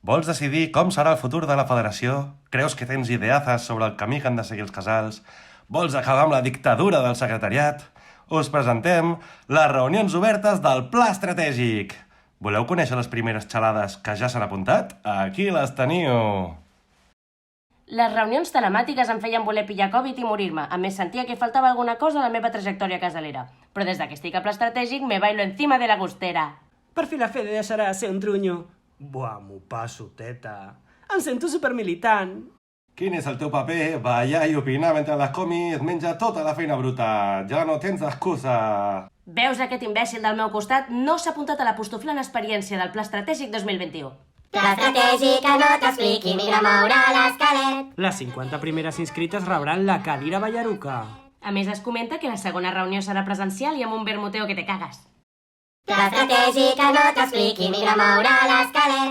Vols decidir com serà el futur de la federació? Creus que tens ideazes sobre el camí que han de seguir els casals? Vols acabar amb la dictadura del secretariat? Us presentem les reunions obertes del Pla Estratègic. Voleu conèixer les primeres xalades que ja s'han apuntat? Aquí les teniu! Les reunions telemàtiques em feien voler pillar Covid i morir-me. A més, sentia que faltava alguna cosa a la meva trajectòria casalera. Però des que estic a Pla Estratègic me bailo encima de la gustera. Per fi la Fede deixarà de ser un trunyo. Buah, m'ho passo, teta. Em sento supermilitant. Quin és el teu paper? Ballar i opinar mentre l'Escomi es menja tota la feina bruta. Ja no tens excusa. Veus aquest imbècil del meu costat? No s'ha apuntat a la postoflant experiència del Pla Estratègic 2021. Pla estratègic que no t'expliqui, migra moure l'esquelet. Les 50 primeres inscrites rebran la cadira ballaruca. A més, es comenta que la segona reunió serà presencial i amb un vermuteo que te cagues. Pla estratègic que no t'expliqui, migra moure l'esquelet.